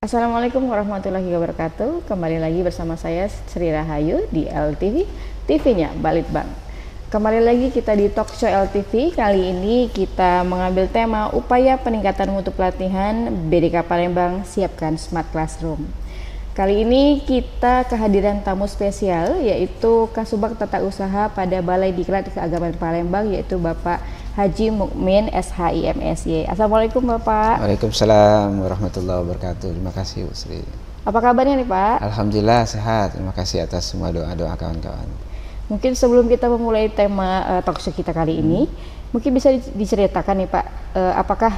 Assalamualaikum warahmatullahi wabarakatuh. Kembali lagi bersama saya Sri Rahayu di LTV, TV-nya Balitbang. Kembali lagi kita di Talk Show LTV. Kali ini kita mengambil tema upaya peningkatan mutu pelatihan BDK Palembang siapkan Smart Classroom. Kali ini kita kehadiran tamu spesial yaitu Kasubag Tata Usaha pada Balai Diklat Keagamaan Palembang yaitu Bapak Haji Mukmin SHIMSY. Assalamualaikum Bapak. Waalaikumsalam warahmatullahi wabarakatuh. Terima kasih Bu Sri. Apa kabarnya nih Pak? Alhamdulillah sehat. Terima kasih atas semua doa-doa kawan-kawan. Mungkin sebelum kita memulai tema talkshow kita kali ini, mungkin bisa diceritakan nih Pak, apakah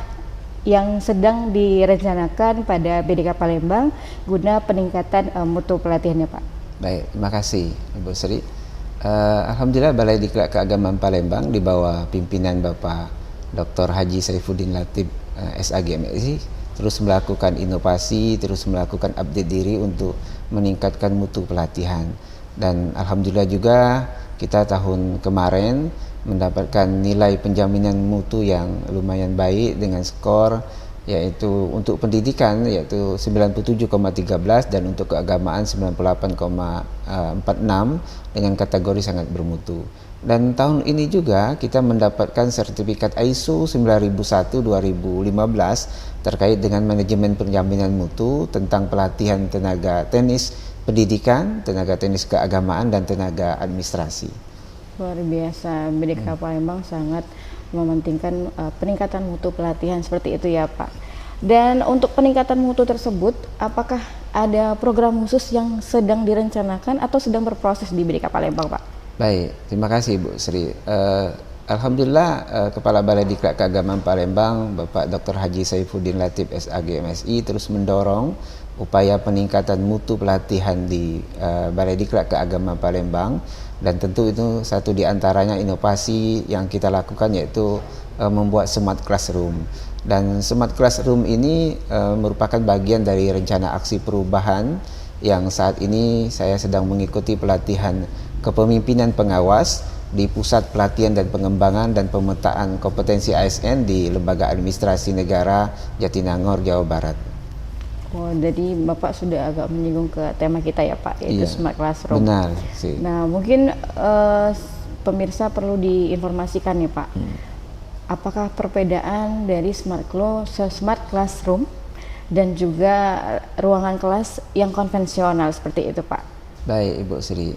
yang sedang direncanakan pada BDK Palembang guna peningkatan mutu pelatihannya Pak? Baik, terima kasih Ibu Sri. Alhamdulillah Balai Diklat Keagamaan Palembang di bawah pimpinan Bapak Dr. Haji Saifuddin Latif SAGMSI terus melakukan inovasi, terus melakukan update diri untuk meningkatkan mutu pelatihan. Dan alhamdulillah juga kita tahun kemarin mendapatkan nilai penjaminan mutu yang lumayan baik dengan skor yaitu untuk pendidikan yaitu 97,13 dan untuk keagamaan 98,46 dengan kategori sangat bermutu. Dan tahun ini juga kita mendapatkan sertifikat ISO 9001-2015 terkait dengan manajemen penjaminan mutu tentang pelatihan tenaga teknis pendidikan, tenaga teknis keagamaan dan tenaga administrasi. Luar biasa, BDK Palembang sangat mementingkan peningkatan mutu pelatihan seperti itu ya Pak. Dan untuk peningkatan mutu tersebut, apakah ada program khusus yang sedang direncanakan atau sedang berproses di BDK Palembang Pak? Baik, terima kasih Bu Sri. Alhamdulillah Kepala Balai Diklat Keagamaan Palembang Bapak Dr. Haji Saifuddin Latif SAGMSI terus mendorong upaya peningkatan mutu pelatihan di Balai Diklat Keagamaan Palembang. Dan tentu itu satu di antaranya inovasi yang kita lakukan yaitu membuat Smart Classroom. Dan Smart Classroom ini merupakan bagian dari rencana aksi perubahan yang saat ini saya sedang mengikuti pelatihan kepemimpinan pengawas di Pusat Pelatihan dan Pengembangan dan Pemetaan Kompetensi ASN di Lembaga Administrasi Negara Jatinangor, Jawa Barat. Oh, jadi Bapak sudah agak menyinggung ke tema kita ya Pak, yaitu Smart Classroom. Benar sih. Nah, mungkin pemirsa perlu diinformasikan nih Pak, apakah perbedaan dari Smart Classroom dan juga ruangan kelas yang konvensional seperti itu Pak? Baik Ibu Sri.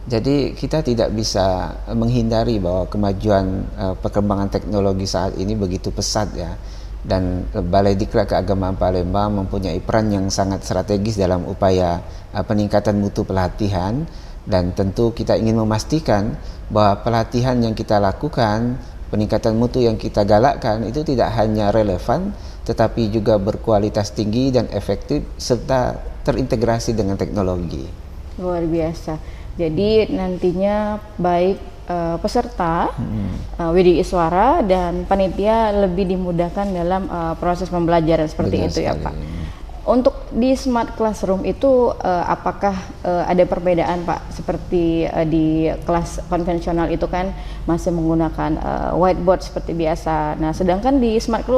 Jadi kita tidak bisa menghindari bahwa kemajuan perkembangan teknologi saat ini begitu pesat ya. Dan Balai Diklat Keagamaan Palembang mempunyai peran yang sangat strategis dalam upaya peningkatan mutu pelatihan, dan tentu kita ingin memastikan bahwa pelatihan yang kita lakukan, peningkatan mutu yang kita galakkan itu tidak hanya relevan tetapi juga berkualitas tinggi dan efektif serta terintegrasi dengan teknologi. Luar biasa. Jadi nantinya baik peserta, WD Iswara dan panitia lebih dimudahkan dalam proses pembelajaran seperti Benar itu ya sekali. Pak. Untuk di Smart Classroom itu apakah ada perbedaan Pak? Seperti di kelas konvensional itu kan masih menggunakan whiteboard seperti biasa. Nah, sedangkan di Smart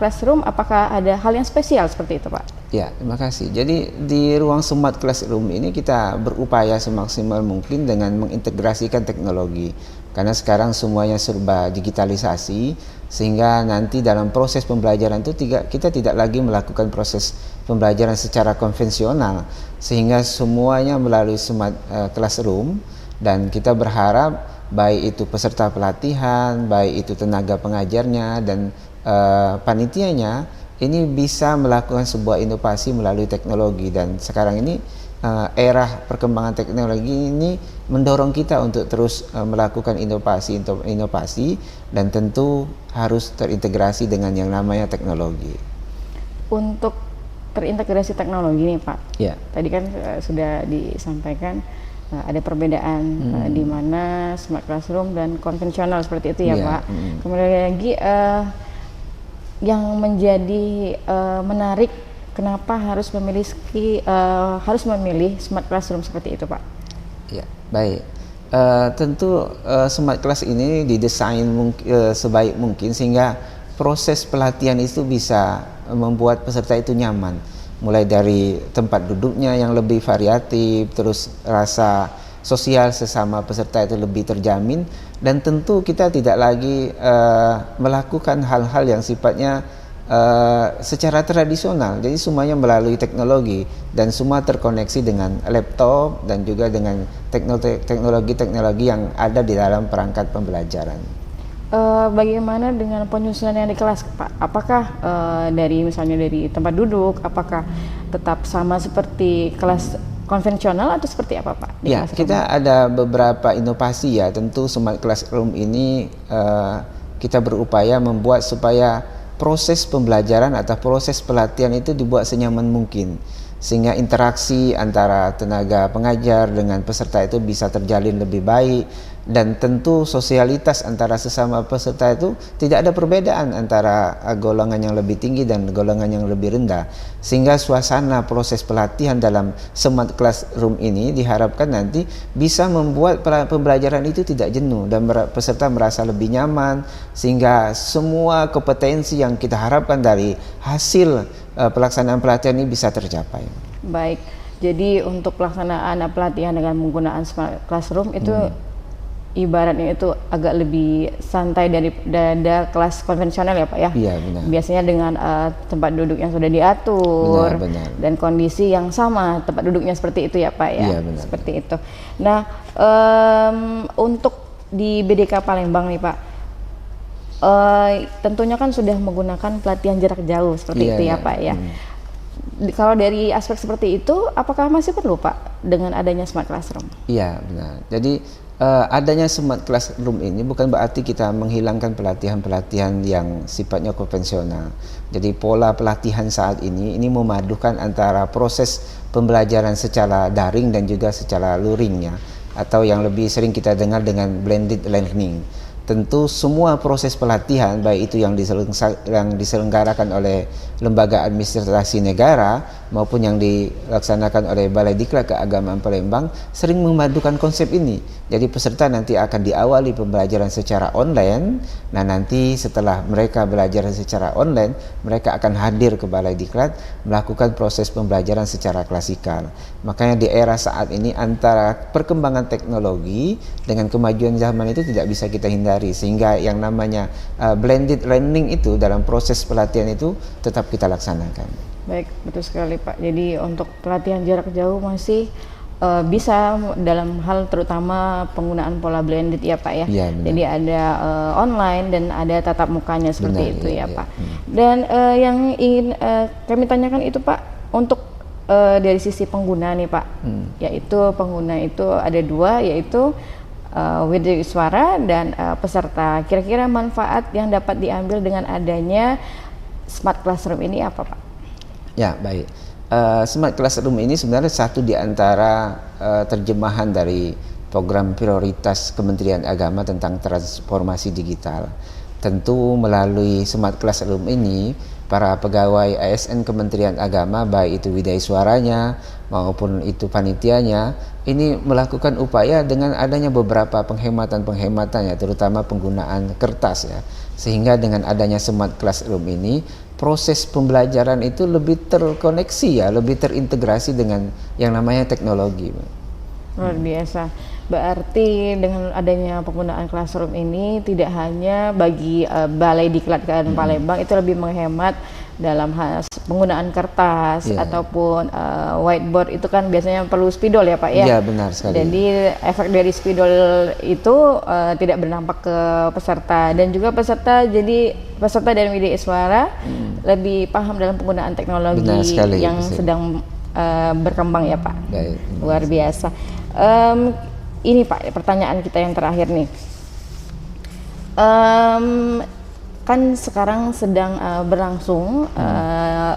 Classroom apakah ada hal yang spesial seperti itu Pak? Ya, terima kasih. Jadi di ruang Smart Classroom ini kita berupaya semaksimal mungkin dengan mengintegrasikan teknologi. Karena sekarang semuanya serba digitalisasi, sehingga nanti dalam proses pembelajaran itu kita tidak lagi melakukan proses pembelajaran secara konvensional, sehingga semuanya melalui Smart Classroom. Dan kita berharap baik itu peserta pelatihan, baik itu tenaga pengajarnya dan panitianya ini bisa melakukan sebuah inovasi melalui teknologi. Dan sekarang ini era perkembangan teknologi ini mendorong kita untuk terus melakukan inovasi dan tentu harus terintegrasi dengan yang namanya teknologi. Untuk terintegrasi teknologi nih Pak, Ya. tadi kan sudah disampaikan ada perbedaan di mana Smart Classroom dan konvensional seperti itu ya Pak. Kemudian lagi yang menjadi menarik, kenapa harus memilih Smart Classroom seperti itu Pak? Ya, baik. Tentu Smart Class ini didesain sebaik mungkin sehingga proses pelatihan itu bisa membuat peserta itu nyaman. mulai dari tempat duduknya yang lebih variatif, terus rasa sosial sesama peserta itu lebih terjamin, dan tentu kita tidak lagi melakukan hal-hal yang sifatnya secara tradisional. Jadi semuanya melalui teknologi dan semua terkoneksi dengan laptop dan juga dengan teknologi-teknologi yang ada di dalam perangkat pembelajaran. Bagaimana dengan penyusunan yang di kelas, Pak? Apakah dari misalnya dari tempat duduk, apakah tetap sama seperti kelas konvensional atau seperti apa, Pak? Ya, kita ada beberapa inovasi ya. Tentu Smart Classroom ini kita berupaya membuat supaya proses pembelajaran atau proses pelatihan itu dibuat senyaman mungkin, sehingga interaksi antara tenaga pengajar dengan peserta itu bisa terjalin lebih baik, dan tentu sosialitas antara sesama peserta itu tidak ada perbedaan antara golongan yang lebih tinggi dan golongan yang lebih rendah, sehingga suasana proses pelatihan dalam Smart Classroom ini diharapkan nanti bisa membuat pembelajaran itu tidak jenuh dan peserta merasa lebih nyaman, sehingga semua kompetensi yang kita harapkan dari hasil pelaksanaan pelatihan ini bisa tercapai. Baik, jadi untuk pelaksanaan pelatihan dengan menggunakan Smart Classroom itu ibaratnya itu agak lebih santai daripada kelas konvensional ya, Pak ya? Iya, benar. Biasanya dengan tempat duduk yang sudah diatur, benar. dan kondisi yang sama, tempat duduknya seperti itu ya, Pak ya? Iya, benar. Seperti itu. Nah, untuk di BDK Palembang nih, Pak, tentunya kan sudah menggunakan pelatihan jarak jauh seperti itu ya, Pak ya? Kalau dari aspek seperti itu, apakah masih perlu, Pak, dengan adanya Smart Classroom? Iya, benar. Jadi adanya Smart Classroom ini bukan berarti kita menghilangkan pelatihan-pelatihan yang sifatnya konvensional. Jadi pola pelatihan saat ini memadukan antara proses pembelajaran secara daring dan juga secara luringnya, atau yang lebih sering kita dengar dengan blended learning. Tentu semua proses pelatihan, baik itu yang diselenggarakan oleh lembaga administrasi negara maupun yang dilaksanakan oleh Balai Diklat Keagamaan Palembang, sering memadukan konsep ini. Jadi peserta nanti akan diawali pembelajaran secara online. Nah, nanti setelah mereka belajar secara online, mereka akan hadir ke Balai Diklat melakukan proses pembelajaran secara klasikal. Makanya di era saat ini antara perkembangan teknologi dengan kemajuan zaman itu tidak bisa kita hindari, sehingga yang namanya blended learning itu dalam proses pelatihan itu tetap kita laksanakan. Baik, betul sekali, Pak. Jadi untuk pelatihan jarak jauh masih bisa dalam hal terutama penggunaan pola blended ya, Pak ya. Ya, benar. Jadi ada online dan ada tatap mukanya seperti Benar, itu ya, Pak. Dan yang ingin kami tanyakan itu, Pak, untuk dari sisi pengguna nih, Pak, yaitu pengguna itu ada dua, yaitu widewiswara dan peserta. Kira-kira manfaat yang dapat diambil dengan adanya Smart Classroom ini apa, Pak? Ya, baik. Smart Classroom ini sebenarnya satu di antara terjemahan dari program prioritas Kementerian Agama tentang transformasi digital. Tentu melalui Smart Classroom ini, para pegawai ASN Kementerian Agama, baik itu widewiswaranya maupun itu panitianya, ini melakukan upaya dengan adanya beberapa penghematan-penghematan ya, terutama penggunaan kertas ya. Sehingga dengan adanya Smart Classroom ini, proses pembelajaran itu lebih terkoneksi ya, lebih terintegrasi dengan yang namanya teknologi. Luar biasa. Berarti dengan adanya penggunaan Classroom ini tidak hanya bagi Balai Diklat Keagamaan Palembang itu lebih menghemat dalam hal penggunaan kertas ataupun whiteboard, itu kan biasanya perlu spidol ya, Pak ya. Iya, benar sekali. Jadi efek dari spidol itu tidak berdampak ke peserta, dan juga peserta dan widewiswara lebih paham dalam penggunaan teknologi yang sedang berkembang ya, Pak. Baik, luar biasa. Ini Pak, pertanyaan kita yang terakhir nih. Kan sekarang sedang berlangsung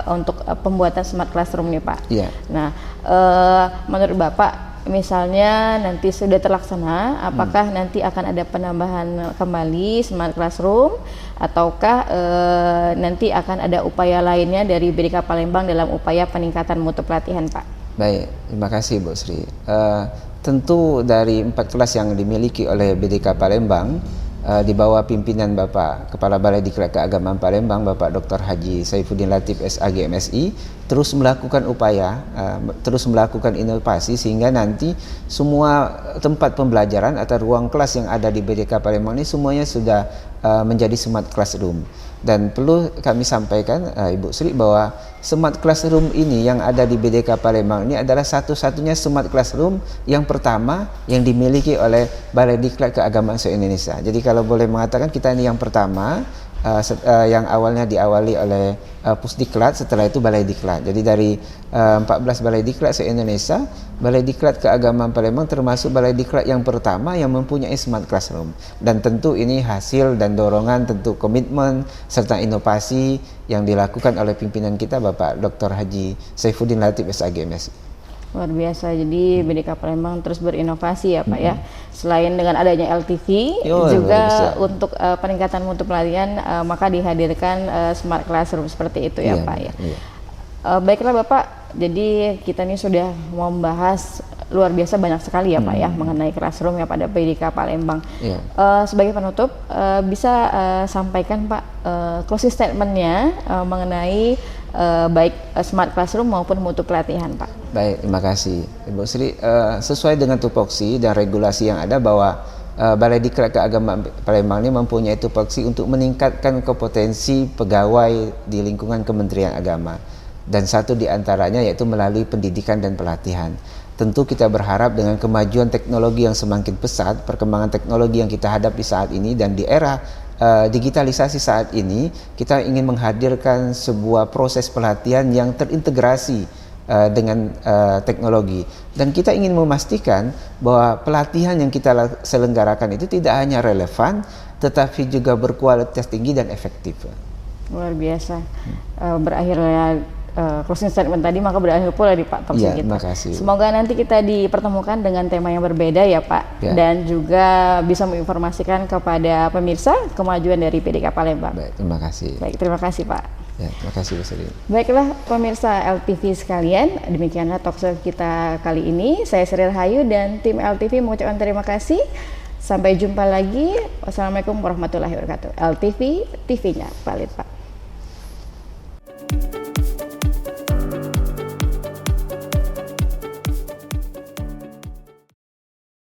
untuk pembuatan Smart Classroom nih, Pak. Iya. Nah, menurut Bapak, misalnya nanti sudah terlaksana, apakah nanti akan ada penambahan kembali Smart Classroom, ataukah nanti akan ada upaya lainnya dari BDK Palembang dalam upaya peningkatan mutu pelatihan, Pak? Baik, terima kasih Bu Sri. Tentu dari 4 kelas yang dimiliki oleh BDK Palembang, di bawah pimpinan Bapak Kepala Balai Diklat Keagamaan Palembang, Bapak Dr. Haji Saifuddin Latif SAG MSI, terus melakukan upaya, terus melakukan inovasi sehingga nanti semua tempat pembelajaran atau ruang kelas yang ada di BDK Palembang ini semuanya sudah menjadi smart classroom. Dan perlu kami sampaikan Ibu Sri bahwa smart classroom ini yang ada di BDK Palembang ini adalah satu-satunya smart classroom yang pertama yang dimiliki oleh Balai Diklat Keagamaan se-Indonesia. Jadi kalau boleh mengatakan kita ini yang pertama, yang awalnya diawali oleh Pusdiklat, setelah itu Balai Diklat. Jadi dari 14 Balai Diklat se-Indonesia, Balai Diklat Keagamaan Palembang termasuk Balai Diklat yang pertama yang mempunyai smart classroom. Dan tentu ini hasil dan dorongan tentu komitmen serta inovasi yang dilakukan oleh pimpinan kita Bapak Dr. Haji Saifuddin Latif SAG MSI. Luar biasa, jadi BDK Palembang terus berinovasi ya Pak ya. Selain dengan adanya LTV, juga untuk peningkatan mutu pelatihan, maka dihadirkan smart classroom seperti itu ya Pak ya. Baiklah Bapak, jadi kita ini sudah membahas luar biasa banyak sekali ya Pak ya mengenai classroom yang pada BDK Palembang. Sebagai penutup, bisa sampaikan Pak closing statementnya mengenai baik smart classroom maupun mutu pelatihan Pak. Baik, terima kasih Ibu Sri. Sesuai dengan tupoksi dan regulasi yang ada bahwa Balai Diklat Keagamaan Palembang ini mempunyai tupoksi untuk meningkatkan kompetensi pegawai di lingkungan Kementerian Agama, dan satu di antaranya yaitu melalui pendidikan dan pelatihan. Tentu kita berharap dengan kemajuan teknologi yang semakin pesat, perkembangan teknologi yang kita hadapi saat ini dan di era digitalisasi saat ini, kita ingin menghadirkan sebuah proses pelatihan yang terintegrasi dengan teknologi, dan kita ingin memastikan bahwa pelatihan yang kita selenggarakan itu tidak hanya relevan tetapi juga berkualitas tinggi dan efektif. Luar biasa. Berakhirnya closing statement tadi, maka berakhir pula di Pak Topsi kita. Makasih. Semoga nanti kita dipertemukan dengan tema yang berbeda ya Pak, dan juga bisa menginformasikan kepada pemirsa kemajuan dari BDK Palembang. Baik, terima kasih. Baik, terima kasih Pak. Ya, terima kasih Bu Sri. Baiklah pemirsa LTV sekalian, demikianlah talkshow kita kali ini. Saya Sri Rahayu dan tim LTV mengucapkan terima kasih. Sampai jumpa lagi. Wassalamualaikum warahmatullahi wabarakatuh. LTV, TV-nya valid Pak.